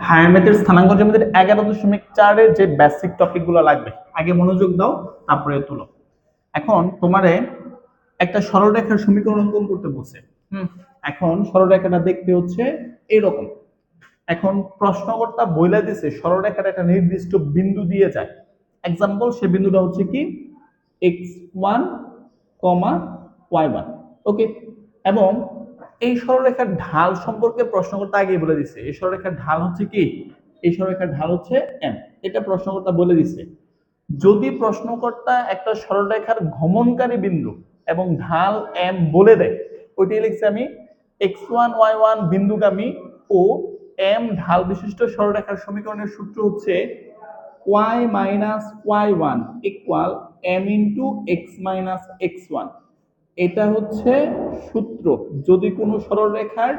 Higher ম্যাথের স্থানাঙ্ক জ্যামিতির 11.4 এর যে বেসিক টপিকগুলো লাগবে আগে মনোযোগ দাও, তারপরে তুলো। এখন তোমারে একটা সরলরেখার সমীকরণ অঙ্কন করতে বলছে। এখন সরলরেখাটা দেখতে হচ্ছে এরকম। এখন প্রশ্নকর্তা বইলা দিছে সরলরেখার একটা নির্দিষ্ট বিন্দু দিয়ে যায়। এক্সাম্পল, সে বিন্দুটা হচ্ছে কি x1, y1। ওকে, এবং এই সরলরেখার ঢাল সম্পর্কে প্রশ্নকর্তা আগেই বলে দিছে। এই সরলরেখার ঢাল হচ্ছে কি, এই সরলরেখার ঢাল হচ্ছে m। এটা প্রশ্নকর্তা বলে দিছে। যদি প্রশ্নকর্তা একটা সরলরেখার গমনকারী বিন্দু এবং ঢাল m বলে দেয়, ওইটাই লিখছি আমি x1 y1 বিন্দুগামী ও m ঢাল বিশিষ্ট সরলরেখার সমীকরণের সূত্র হচ্ছে y minus y1 equal m into x minus x1। এটা হচ্ছে সূত্র যদি কোনো সরলরেখার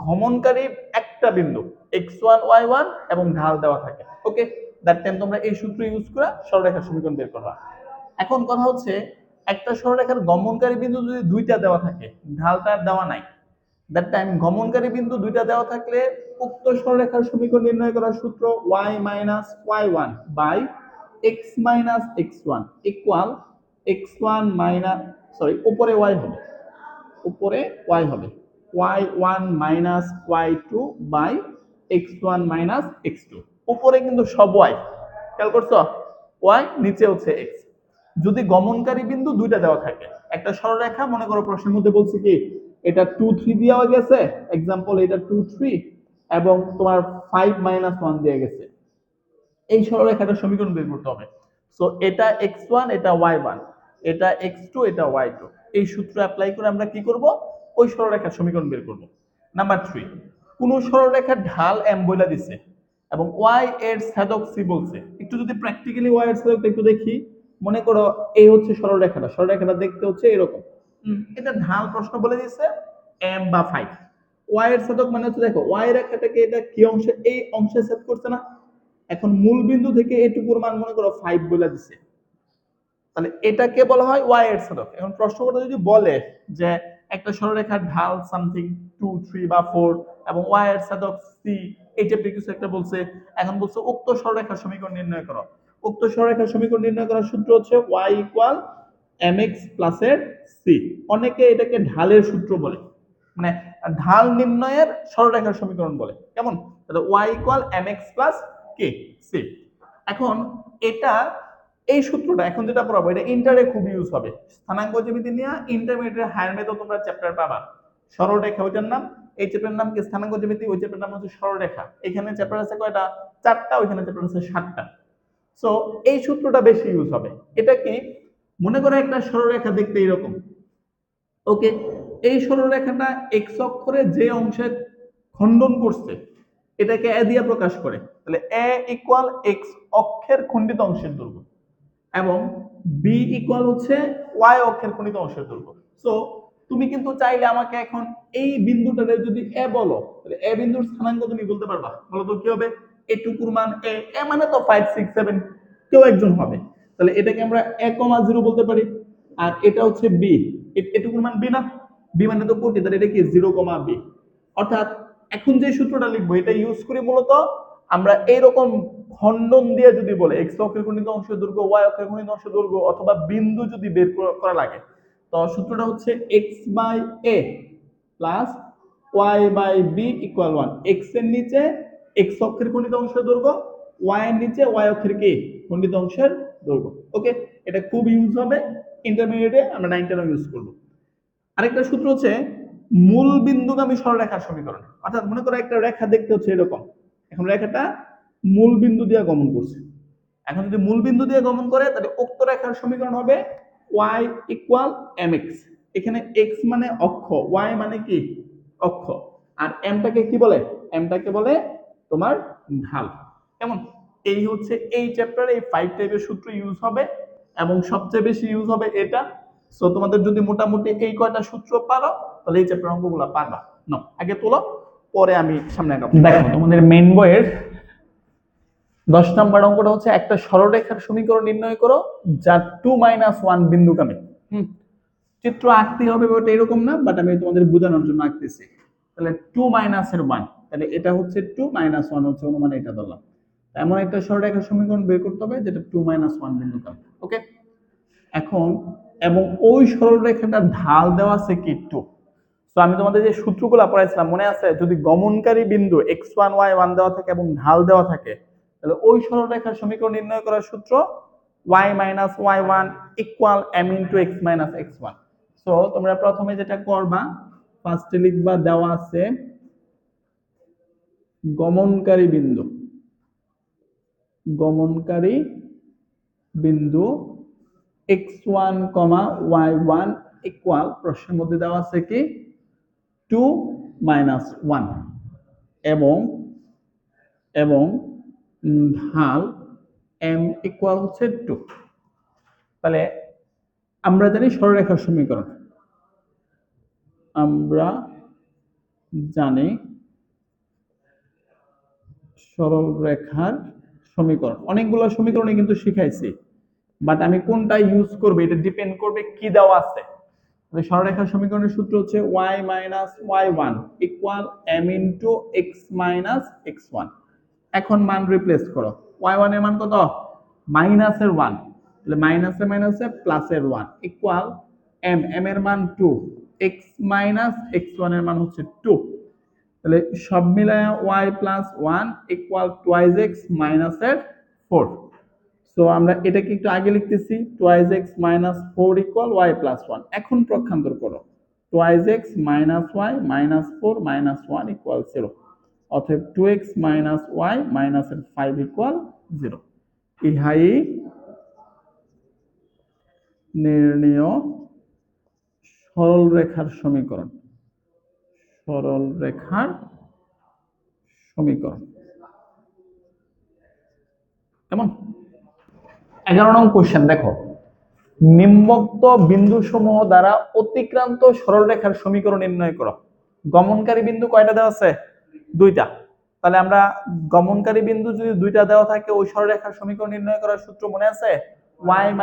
গমনকারী একটা বিন্দু x1 y1 এবং ঢাল দেওয়া থাকে। ওকে, দ্যাট টাইম তোমরা এই সূত্র ইউজ করে সরলরেখার সমীকরণ বের করবা। এখন কথা হচ্ছে একটা সরলরেখার গমনকারী বিন্দু যদি দুইটা দেওয়া থাকে, ঢালটা দেওয়া নাই, দ্যাট টাইম গমনকারী বিন্দু দুইটা দেওয়া থাকলে উক্ত সরলরেখার সমীকরণ নির্ণয় করার সূত্র y minus y1 by x minus x1 equal x1 minus উপরে y হবে, উপরে y হবে y1 minus y2 by x1 minus x2। উপরে কিন্তু সব y, খেয়াল করছো, y নিচে হচ্ছে x। যদি গমনকারী বিন্দু দুইটা দেওয়া থাকে, একটা সরলরেখা মনে করো প্রশ্নের মধ্যে বলছে কি এটা 2 3 দেওয়া গেছে, एग्जांपल এটা 2 3 এবং তোমার 5 1 দেয়া গেছে। এই সরলরেখাটার সমীকরণ বের করতে হবে। সো এটা x1, এটা y1, এটা x2, এটা y2। এই সূত্র অ্যাপ্লাই করে আমরা কি করব, ওই সরলরেখার সমীকরণ বের করব। নাম্বার 3, কোন সরলরেখার ঢাল m বলে দিছে এবং y এর ছেদক c বলছে। একটু যদি প্র্যাকটিক্যালি y এর ছেদকটা একটু দেখি, মনে করো এই হচ্ছে সরলরেখাটা, সরলরেখাটা দেখতে হচ্ছে এরকম। এটা ঢাল প্রশ্ন বলে দিছে m বা 5। y এর ছেদক মানে হচ্ছে দেখো y রেখাটাকে এটা কি অংশে, এই অংশে ছেদ করছে না। এখন মূল বিন্দু থেকে এটুকুর মান মনে করো 5 বলে দিছে, তাহলে এটাকে বলা হয় y এর ছেদক। এখন প্রশ্নকর্তা যদি বলে যে একটা সরলরেখার ঢাল সামথিং 2 3 বা 4 এবং y এর ছেদক c, এটা কিছু একটা বলছে, এখন বলছে উক্ত সরলরেখার সমীকরণ নির্ণয় করো। উক্ত সরলরেখার সমীকরণ নির্ণয় করার সূত্র হচ্ছে y equal mx plus এর c। অনেকে এটাকে ঢালের সূত্র বলে, মানে ঢাল নির্ণয়ের সরলরেখার সমীকরণ বলে। কেমন? তাহলে y equal mx plus k c। এখন এটা এই সূত্রটা এখন যেটা পড়াবো এটা ইন্টারে খুব ইউজ হবে। স্থানাঙ্ক জ্যামিতি নিয়ে ইন্টারমিডিয়েট হায়ার ম্যাথও তোমরা চ্যাপ্টার পাবা। সরলরেখা ওইটার নাম, এই চ্যাপ্টারের নাম কি স্থানাঙ্ক জ্যামিতি, ওই চ্যাপ্টারের নাম হচ্ছে সরলরেখা। এখানে চ্যাপ্টার আছে কয়টা? 4টা, ওইখানে চ্যাপ্টার আছে 7টা। সো এই সূত্রটা বেশি ইউজ হবে। এটা কি, মনে করে একটা সরলরেখা দেখতে এরকম। ওকে, এই সরলরেখাটা এক্স অক্ষরে যে অংশে খণ্ডন করছে এটাকে এ দিয়ে প্রকাশ করে। তাহলে এ ইকুয়াল এক্স অক্ষের খণ্ডিত অংশের দৈর্ঘ্য এবং বি ইকুয়াল হচ্ছে ওয়াই অক্ষের খণ্ডিত অংশের দৈর্ঘ্য। সো তুমি কিন্তু চাইলে আমাকে এখন এই বিন্দুটারে যদি এ বলো, তাহলে এ বিন্দুর স্থানাঙ্ক তুমি বলতে পারবা। বলো তো কি হবে? এটুকুর মান এ, এ মানে তো 5 6 7 কেউ একজন হবে। তাহলে এটাকে আমরা এ কমা 0 বলতে পারি। আর এটা হচ্ছে বি, এটুকুর মান বি না, বি মানে তো কোটি, তাহলে এটা কি 0 কমা বি। অর্থাৎ এখন যে সূত্রটা লিখবো এটা ইউজ করি মূলত আমরা এইরকম খণ্ডন দিয়ে যদি বলে এক্স অক্ষের খণ্ডিত অংশের দৈর্ঘ্য, ওয়াই অক্ষের খণ্ডিত অংশের দৈর্ঘ্য অথবা বিন্দু যদি বের করা লাগে, তো সূত্রটা হচ্ছে x by a plus y by b equal 1। X এর নিচে এক্স অক্ষের খণ্ডিত অংশের দৈর্ঘ্য, ওয়াই এর নিচে ওয়াই অক্ষের কি খণ্ডিত অংশের দৈর্ঘ্য। ওকে, এটা খুব ইউজ হবে ইন্টারমিডিয়েটে, আমরা 9 10 ইউজ করব। আরেকটা সূত্র হচ্ছে মূল বিন্দুগামী সরলরেখার সমীকরণ। অর্থাৎ মনে করো একটা রেখা দেখতে হচ্ছে এরকম, এখন রেখাটা মূল বিন্দু দিয়ে গমন করছে। এখন যদি মূল বিন্দু দিয়ে গমন করে তাহলে উক্ত রেখার সমীকরণ হবে y ইকুয়াল mx। এখানে x মানে অক্ষ, y মানে কি অক্ষ, আর m টাকে কি বলে? m টাকে বলে তোমার ঢাল। কেমন? এই হচ্ছে এই চ্যাপ্টারে এই 5 টাইপের সূত্র ইউজ হবে এবং সবচেয়ে বেশি ইউজ হবে এটা। সো তোমাদের যদি মোটামুটি এই কয়টা সূত্র পারো তাহলে এই চ্যাপ্টার অঙ্কগুলো পারবা। নাও আগে তোলো, পরে আমি সামনে আগাবো। দেখো তোমাদের মেইন বইয়ের 10 নম্বর অঙ্কটা হচ্ছে একটা সরলরেখার সমীকরণ নির্ণয় করো যা 2 1 বিন্দুগামী। চিত্র আঁকতে হবে ওটা এরকম না, বাট আমি তোমাদের বোঝানোর জন্য আঁকতেছি। তাহলে 2 এর 1 তাহলে এটা হচ্ছে 2 - 1 হচ্ছে অনুমানে এটা ধরলাম। এমন একটা সরলরেখার সমীকরণ বের করতে হবে যেটা 2 - 1 বিন্দুকাল। ওকে, এখন এবং ওই সরলরেখাটার ঢাল দেওয়া আছে কি 2। তো আমি তোমাদের যে সূত্রগুলো পড়াইছিলাম মনে আছে, যদি গমনকারী বিন্দু x1 y1 দেওয়া থাকে এবং ঢাল দেওয়া থাকে, তাহলে ওই সরলরেখার সমীকরণ নির্ণয় করার সূত্র y - y1 = m * x - x1। So তোমরা প্রথমে যেটা করবা, ফার্স্টে লিখবা দেওয়া আছে গমনকারী বিন্দু, গমনকারী বিন্দু x1, y1 = প্রশ্নের মধ্যে দেওয়া আছে কি 2 - 1 এবং এবং ঢাল m = হচ্ছে 2। তাহলে আমরা জানি সরলরেখার সমীকরণ, আমরা জানি সরলরেখার সমীকরণ, অনেকগুলো সমীকরণে কিন্তু শিখাইছি, বাট আমি কোনটা ইউজ করব এটা ডিপেন্ড করবে কি দেওয়া আছে। সরলরেখার সমীকরণের সূত্র হচ্ছে y - y1 = m * x - x1। এখন মান রিপ্লেস করো, y1 এর মান কত, মাইনাসের 1, তাহলে মাইনাসে মাইনাসে প্লাসের 1 ইকুয়াল m এর মান 2, x - x1 এর মান হচ্ছে 2। তাহলে সব মিলায়া y + 1 = 2x - 4। সো আমরা এটাকে একটু আগে লিখতেছি, 2x - 4 = y + 1। এখন পক্ষান্তর করো, 2x - y - 4 - 1 = 0, অতএব 2x - y - 5 = 0। ইহাই নির্ণেয় সরলরেখার সমীকরণ, সরলরেখার সমীকরণ। কেমন? 11 নং কোশ্চেন দেখো, নিম্নোক্ত বিন্দুসমূহ দ্বারা অতিক্রান্ত সরলরেখার সমীকরণ নির্ণয় করো। গমনকারী বিন্দু কয়টা দেওয়া আছে, 2টা। তাহলে আমরা গমনকারী বিন্দু যদি 2টা দেওয়া থাকে, ওই সরলরেখার সমীকরণ নির্ণয় করার সূত্র মনে আছে, y -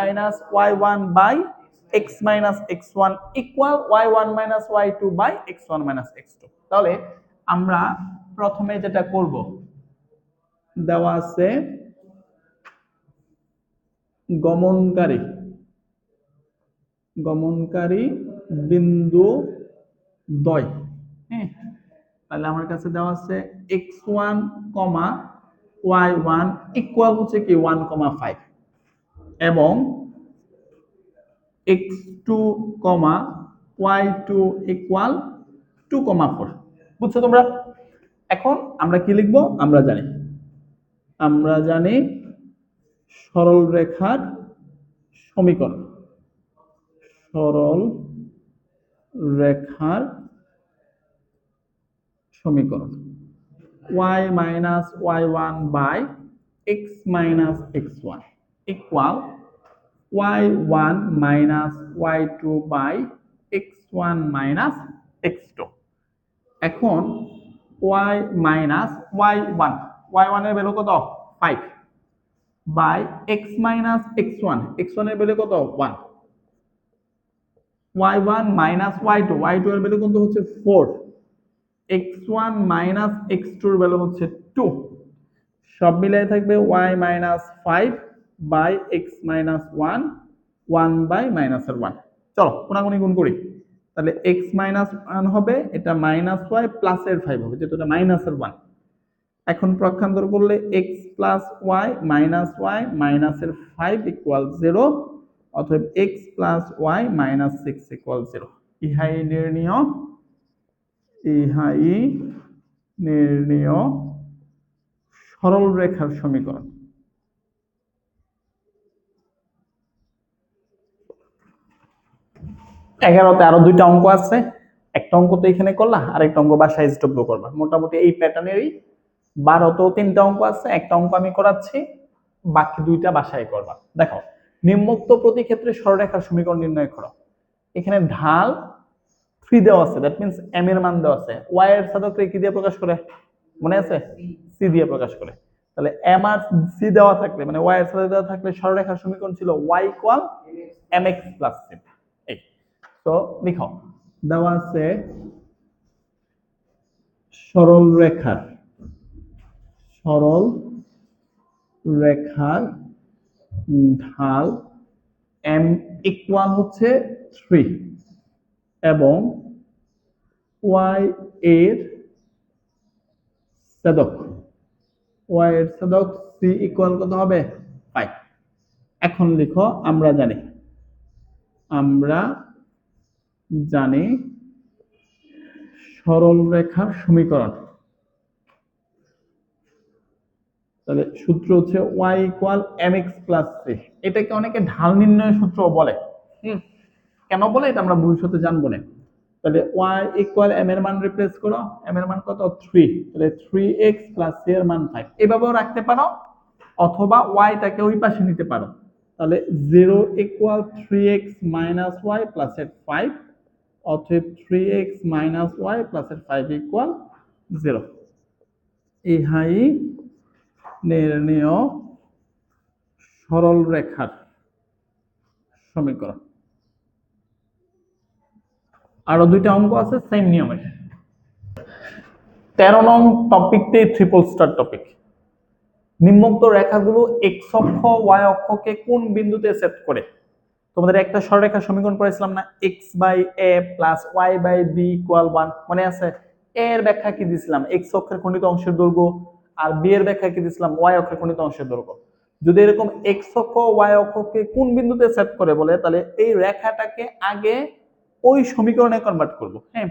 y1 / x - x1 = y1 - y2 / x1 - x2। তাহলে আমরা প্রথমে যেটা করব, দেওয়া আছে গমনকারী, গমনকারী বিন্দু দ্বয়, হ্যাঁ, তাহলে আমার কাছে দেওয়া আছে x1, y1 = হচ্ছে কি 1,5 এবং x2, y2 = 2,4। বুঝছো তোমরা? এখন আমরা কি লিখবো, আমরা জানি সরল রেখার সমীকরণ, সরল রেখার সমীকরণ y - y1 / x - x1 = y1 - y2 / x1 - x2। এখন y - y1 এর ভ্যালু কত, 5 বাই x - x1 এর ভ্যালু কত, 1, y1 - y2 এর ভ্যালু কিন্তু হচ্ছে 4, x1 - x2 এর ভ্যালু হচ্ছে 2। সব মিলিয়ে থাকবে y - 5 বাই x - 1, 1 বাই -1। চলো কোনাকুনি গুণ করি, তাহলে x - 1 হবে, এটা -y প্লাসের 5 হবে, যেটা এটা -1। এখন পক্ষান্তর করলে x + y - y -5 = 0, অতএব x + y - 6 = 0। ইহাই নির্ণেয় সরল রেখার সমীকরণ। এগারোতে আরো 2টা অঙ্ক আছে, একটা অঙ্ক তো এখানে করলা, আরেকটা অঙ্ক বাসায় এসডব্লিউ করবা। মোটামুটি এই প্যাটার্নেরই 12তেও 3টা অঙ্ক আছে, একটা অঙ্ক আমি করাচ্ছি, বাকি 2টা বাসায় করবা। দেখো, নিম্নোক্ত প্রতি ক্ষেত্রে সরলরেখার সমীকরণ নির্ণয় করো। এখানে ঢাল 3 দেওয়া আছে, দ্যাট মিন্স m এর মান দেওয়া আছে। y এর সাধককে কি দিয়ে প্রকাশ করে, মনে আছে, c দিয়ে প্রকাশ করে। তাহলে m আর c দেওয়া থাকলে, মানে y এর সাধক দেওয়া থাকলে সরলরেখার সমীকরণ ছিল y = mx + c। তো লিখো, দেওয়া আছে সরল রেখার সরল রেখার ঢাল m ইকুয়াল হচ্ছে 3 এবং y এর ছেদক c ইকুয়াল কত হবে 5। এখন লিখো আমরা জানি সরল রেখার সমীকরণ, তাহলে সূত্র হচ্ছে y equal mx plus c। এটাকে অনেকে ঢাল নির্ণয়ের সূত্র বলে। কেন বলে এটা আমরা ভবিষ্যতে জানবো না। তাহলে y ইকুয়াল m এর মান রিপ্লেস করো, m এর মান কত 3, তাহলে 3x প্লাস c এর মান 5 এভাবেও রাখতে পারো, অথবা y টাকে ওই পাশে নিতে পারো। তাহলে 0 equal 3x minus y plus এর 5, অতএব 3x মাইনাস y প্লাস এর 5 ইকুয়াল 0। ইহাই নির্ণেয় সরল রেখার সমীকরণ। আরো দুইটা অঙ্ক আছে সেম নিয়মে। 13 নং টপিকতে ট্রিপল স্টার টপিক। নিম্নোক্ত রেখাগুলো x অক্ষ y অক্ষকে কোন বিন্দুতে ছেদ করে? তোমাদের একটা সরলরেখার সমীকরণ পড়েছিলাম না, x by a plus y by b equal 1, মনে আছে? a এর ব্যাখ্যা কি দিছিলাম? x অক্ষের খণ্ডিত অংশের দৈর্ঘ্য, আর b এর ব্যাখ্যা কি দিছিলাম? y অক্ষের খণ্ডিত অংশের দৈর্ঘ্য। যদি এরকম x অক্ষ y অক্ষকে কোন বিন্দুতে ছেদ করে বলে, তাহলে এই রেখাটাকে আগে ওই সমীকরণে কনভার্ট করব। হ্যাঁ,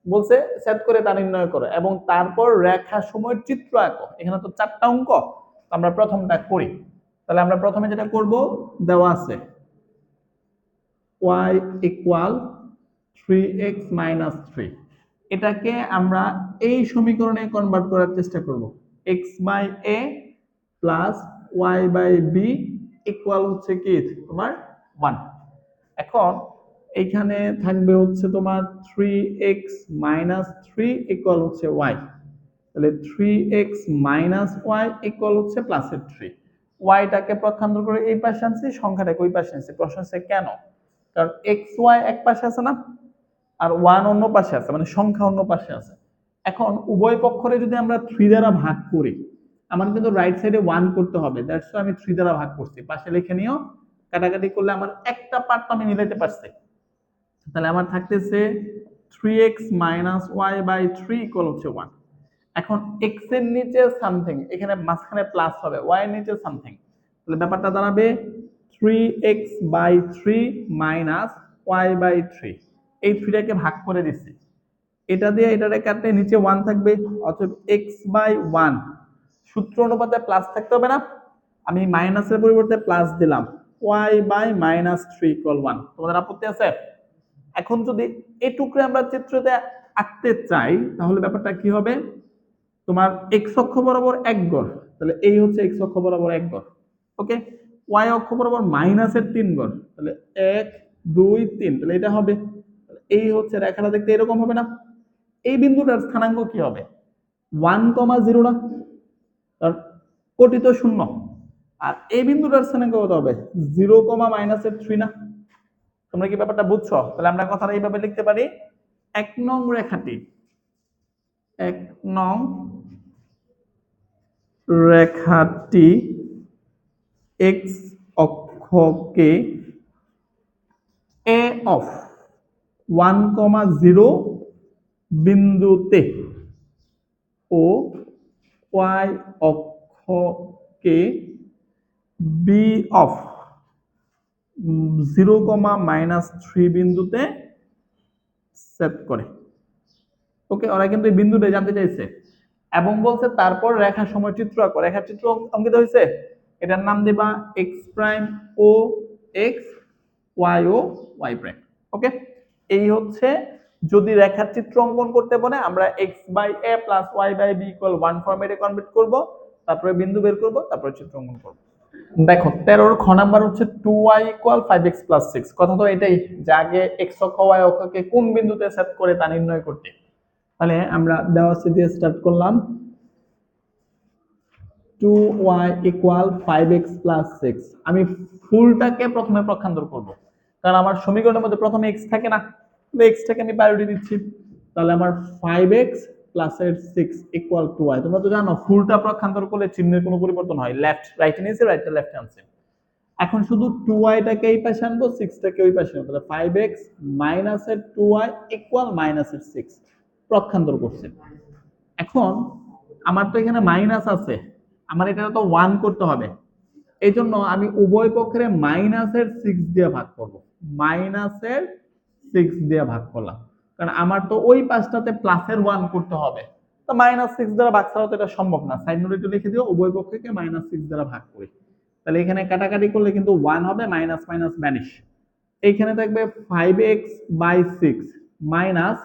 বলছে ছেদ করে তা নির্ণয় করো এবং তারপর রেখা সময়ের চিত্র আঁকো। এখানে তো 4টা অঙ্ক, আমরা প্রথমটা করি। তাহলে আমরা প্রথমে যেটা করব, দেওয়া আছে y ইকুয়াল 3x মাইনাস 3, এটাকে আমরা এই সমীকরণে কনভার্ট করার চেষ্টা করব। x by a plus y by b equal হচ্ছে কি তোমার 1। এখন এইখানে থাকবে হচ্ছে তোমার 3x মাইনাস 3 ইকুয়াল হচ্ছে y, তাহলে 3x মাইনাস y ইকুয়াল হচ্ছে প্লাসের 3। yটাকে পক্ষান্তর করে এই পাশে আনছি, সংখ্যাটাকে ওই পাশে আনছি। প্রশ্ন হচ্ছে কেন? কারণ xy এক পাশে আছে না, আর 1 অন্য পাশে আছে, মানে সংখ্যা অন্য পাশে আছে। এখন উভয় পক্ষরে যদি আমরা 3 দ্বারা ভাগ করি, আমার কিন্তু রাইট সাইডে 1 করতে হবে, দ্যাটস ওয়াই আমি 3 দ্বারা ভাগ করছি। পাশে লিখে নিও, কাটাকাটি করলে আমার একটা পার্ট আমি মিলাইতে পারছি। তাহলে আমার থাকতেছে 3x minus y by 3 equal হচ্ছে 1। এখন x এর নিচে সামথিং, এখানে মাঝখানে প্লাস হবে, y এর নিচে সামথিং, তাহলে ব্যাপারটা দাঁড়াবে 3x by 3 minus y by 3। এই 3টাকে ভাগ করে দিচ্ছি, এটা দিয়ে এটারে কাটলে নিচে 1 থাকবে, অতএব x বাই 1, সূত্র অনুপাতে প্লাস থাকতে হবে না, আমি মাইনাসের পরিবর্তে প্লাস দিলাম, y বাই মাইনাস 3 ইকুয়াল 1। তোমাদের আপত্তি আছে? এখন যদি এই টুকরে আমরা চিত্রতে আঁকতে চাই, তাহলে ব্যাপারটা কি হবে, তোমার x অক্ষ বরাবর 1 গড়, তাহলে এই হচ্ছে x অক্ষ বরাবর 1 গড়। ওকে, y অক্ষ বরাবর মাইনাসের 3 গড়, তাহলে 1 2 3, তাহলে এটা হবে। এই হচ্ছে রেখাটা দেখতে এরকম হবে না? এই বিন্দুটার স্থানাঙ্ক কি হবে? 1,0 না, কারণ কোটি তো শূন্য। আর এই বিন্দুটার স্থানাঙ্ক কত হবে? 0, মাইনাসের 3 না? তোমরা কি ব্যাপারটা বুঝছো? তাহলে আমরা কথাটা এইভাবে লিখতে পারি, 1 নং রেখাটি, 1 নং রেখাটি x অক্ষকে a অফ 1,0 বিন্দুতে ও y অক্ষকে b অফ 0,-3 বিন্দুতে সেট করে। ওকে, ওরা কিন্তু এই বিন্দুটা জানতে চাইছে এবং বলছে তারপর রেখা সময় চিত্র আঁকো। রেখার চিত্র অঙ্কিত হয়েছে, এটার নাম দিবা x প্রাইম ও x, y ও y প্রাইম। ওকে, এই হচ্ছে যদি রেখার চিত্র অঙ্কন করতে বলে, আমরা x by a plus y by b equal 1 ফরম্যাটে কনভার্ট করব, তারপরে বিন্দু বের করব, তারপরে চিত্র অঙ্কন করব। দেখো 13 খ নাম্বার হচ্ছে 2y ইকুয়াল 5x প্লাস 6। কথা তো এটাই যে আগে x অক্ষ y অক্ষকে কোন বিন্দুতে সেট করে তা নির্ণয় করতে। তাহলে আমরা দেওয়া আছে দিয়ে স্টার্ট করলাম, 2y ইকুয়াল 5x প্লাস 6। আমি ফুলটাকে প্রথমে পক্ষান্তর করব, কারণ আমার সমীকরণের মধ্যে প্রথমে x থাকে না, তাহলে x টাকে আমি প্রায়োরিটি দিচ্ছি। তাহলে আমার 5x প্লাসের 6 ইকুয়াল টু y। তোমরা তো জানো ফুলটা প্রক্ষান্তর করলে চিহ্নের কোনো পরিবর্তন হয়, লেফট রাইটে নিয়েছে, রাইটটা লেফট আনছে। এখন শুধু 2y-টাকে এই পাশে আনবো, 6-টাকে ওই পাশে আনবো, তাহলে 5x মাইনাসের 2y ইকুয়াল মাইনাসের 6 প্রক্ষান্তর করছে। এখন আমার তো এখানে মাইনাস আছে, আমার এটা তো 1 করতে হবে, এই জন্য আমি উভয় পক্ষের মাইনাসের 6 দিয়ে ভাগ করব, মাইনাসের 6 দিয়ে ভাগ করলাম, কারণ আমার তো ওই পাশটাতে প্লাসের 1 করতে হবে, তো -6 দ্বারা ভাগ ছাড়া তো এটা সম্ভব না। সাইড নোটে একটু লিখে দিও, উভয় পক্ষকে -6 দ্বারা ভাগ করি, তাহলে এখানে কাটাকাটি করলে কিন্তু 1 হবে, মাইনাস মাইনাস ভ্যানিশ। এইখানে থাকবে 5x/6 মাইনাস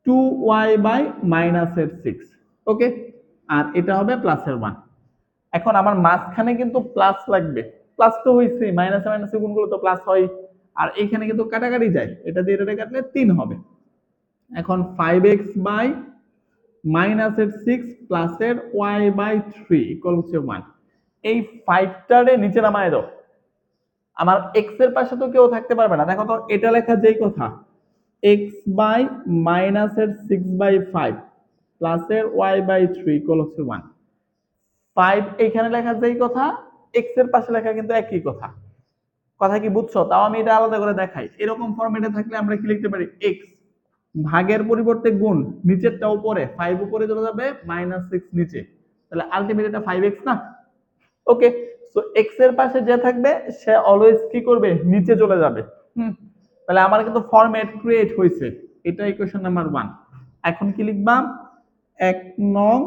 2y/-6। ওকে, আর এটা হবে প্লাসের 1। এখন আমার মাঝখানে কিন্তু প্লাস লাগবে, প্লাস তো হইছে, মাইনাসে মাইনাসে গুণ করলে তো প্লাস হয়, আর এইখানে কিন্তু কাটাকাটি যায়, এটা দিয়ে এটা কাটলে 3 হবে। এখন 5x/-6 প্লাসের y/3 ইকুয়াল হচ্ছে 1। এই 5টারে নিচে নামায় দাও, আমার x এর পাশে তো কেউ থাকতে পারবে না, দেখো তো এটা লেখা যেই কথা, x/-6/5 প্লাসের y/3 ইকুয়াল হচ্ছে 1। 5 এখানে লেখা যেই কথা, x এর পাশে লেখা কিন্তু একই কথা। কথা কি বুঝছো? তাও আমি এটা আলাদা করে দেখাই। এরকম ফরম্যাটে থাকলে আমরা কি লিখতে পারি, x ভাগের পরিবর্তে গুণ, নিচেরটা উপরে, 5 উপরে চলে যাবে, -6 নিচে, তাহলে আলটিমেট এটা 5x না। ওকে, সো x এর পাশে যে থাকবে সে অলওয়েজ কি করবে, নিচে চলে যাবে। তাহলে আমার কিন্তু ফরম্যাট ক্রিয়েট হয়েছে, এটা ইকুয়েশন নাম্বার 1। এখন কি লিখবা, 1 নং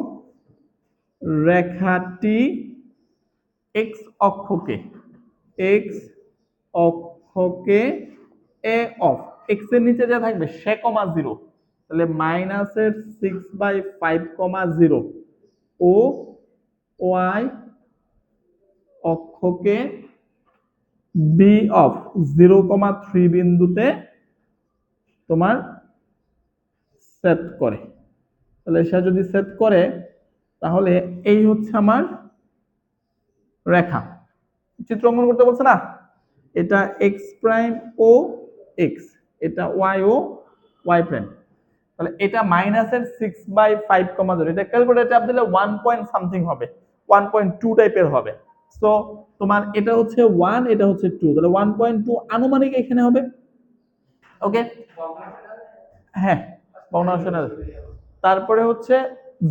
রেখাটি x অক্ষকে a অফ x এর নিচে যা থাকবে সে কমা 0, তাহলে -6/5, 0 ও y অক্ষকে b অফ 0,3 বিন্দুতে তোমার সেট করে। তাহলে সে যদি সেট করে তাহলে এই হচ্ছে আমার রেখা, চিত্র অঙ্কন করতে বলছে না, এটা x প্রাইম ও x, এটা y ও y প্রাইম, তাহলে এটা মাইনাসের 6/5, 0, এটা ক্যালকুলেটরে চাপ দিলে 1 পয়েন্ট সামথিং হবে, 1.2 টাইপের হবে। সো তোমার এটা হচ্ছে 1, এটা হচ্ছে 2, তাহলে 1.2 আনুমানিক এখানে হবে। ওকে, হ্যাঁ ভগ্নাংশের। তারপরে হচ্ছে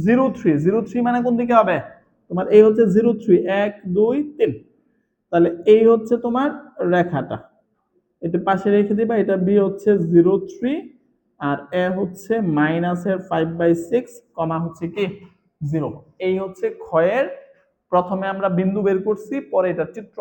0.3 মানে কোন দিকে হবে, তোমার এই হচ্ছে 0.3, 1 2 3, তাহলে এই হচ্ছে তোমার রেখাটা, এটা পাশে রেখে দিবা, এটা বি হচ্ছে 0.3 আর এ হচ্ছে -5/6 কমা হচ্ছে কি 0। এই হচ্ছে ক্ষয়ের, প্রথমে আমরা বিন্দু বের করছি, পরে এটা চিত্র